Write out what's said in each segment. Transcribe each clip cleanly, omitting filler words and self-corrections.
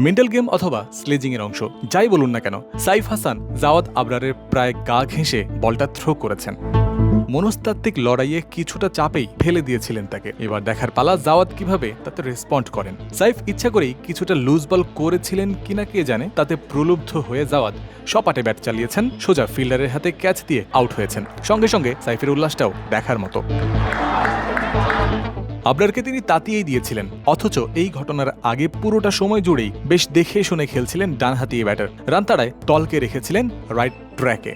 Mental game অথবা sledging এর অংশ যাই বলুন না কেন, সাইফ হাসান জাওয়াদ আবরারের প্রায় গা ঘেঁষে বলটা থ্রো করেছেন। মনস্তাত্ত্বিক লড়াইয়ে কিছুটা চাপেই ফেলে দিয়েছিলেন তাকে। এবার দেখার পালা জাওয়াদ কিভাবে তাতে রেসপন্ড করেন। সাইফ ইচ্ছা করেই কিছুটা লুজ বল করেছিলেন কিনা কে জানে, তাতে প্রলুব্ধ হয়ে জাওয়াদ সপাটে ব্যাট চালিয়েছেন, সোজা ফিল্ডারের হাতে ক্যাচ দিয়ে আউট হয়েছেন। সঙ্গে সঙ্গে সাইফের উল্লাসটাও দেখার মতো। আবরারকে তিনি তাতিয়েই দিয়েছিলেন, অথচ এই ঘটনার আগে পুরোটা সময় জুড়েই বেশ দেখে শুনে খেলছিলেন ডানহাতি ব্যাটার। রান তাড়ায় দলকে রেখেছিলেন রাইট ট্র্যাকে।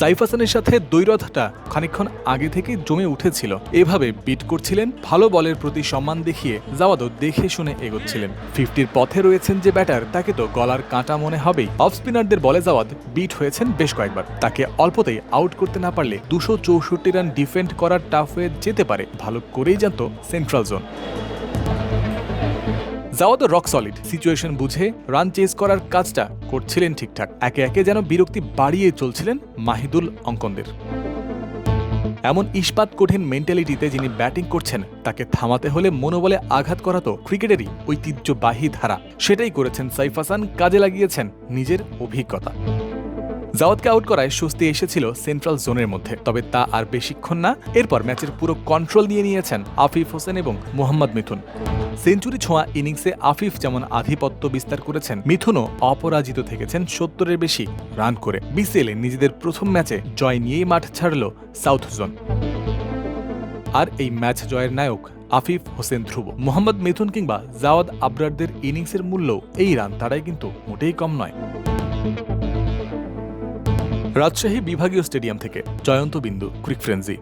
সাইফ হাসানের সাথে দ্বৈরথটা খানিকক্ষণ আগে থেকে জমে উঠেছিল। এভাবে বিট করছিলেন, ভালো বলের প্রতি সম্মান দেখিয়ে জাওয়াদও দেখে শুনে এগোচ্ছিলেন। 50-র পথে রয়েছেন যে ব্যাটার, তাকে তো গলার কাঁটা মনে হবেই। অফ স্পিনারদের বলে জাওয়াদ বিট হয়েছেন বেশ কয়েকবার। তাকে অল্পতেই আউট করতে না পারলে 264 রান ডিফেন্ড করার টাফ হয়ে যেতে পারে, ভালো করেই জানত সেন্ট্রাল জোন। জাওয়াদও রক সলিড, সিচুয়েশন বুঝে রান চেজ করার কাজটা করছিলেন ঠিকঠাক। একে একে যেন বিরক্তি বাড়িয়ে চলছিলেন মাহিদুল অঙ্কনদের। এমন ইস্পাত কঠিন মেন্টালিটিতে যিনি ব্যাটিং করছেন, তাকে থামাতে হলে মনোবলে আঘাত করা তো ক্রিকেটেরই ঐতিহ্যবাহী ধারা। সেটাই করেছেন সাইফ হাসান, কাজে লাগিয়েছেন নিজের অভিজ্ঞতা। জাওয়াদকে আউট করায় স্বস্তি এসেছিল সেন্ট্রাল জোনের মধ্যে, তবে তা আর বেশিক্ষণ না। এরপর ম্যাচের পুরো কন্ট্রোল নিয়ে নিয়েছেন আফিফ হোসেন এবং মোহাম্মদ মিথুন। সেঞ্চুরি ছোঁয়া ইনিংসে আফিফ যেমন আধিপত্য বিস্তার করেছেন, মিথুনও অপরাজিত থেকেছেন 70-এর বেশি রান করে। বিসিএলে নিজেদের প্রথম ম্যাচে জয় নিয়েই মাঠ ছাড়ল সাউথ জোন। আর এই ম্যাচ জয়ের নায়ক আফিফ হোসেন ধ্রুব। মোহাম্মদ মিথুন কিংবা জাওয়াদ আবরারদের ইনিংসের মূল্য এই রান তাড়াই কিন্তু মোটেই কম নয়। রাজশাহী বিভাগীয় স্টেডিয়াম থেকে জয়ন্ত বিন্দু, ক্রিক ফ্রেন্সি।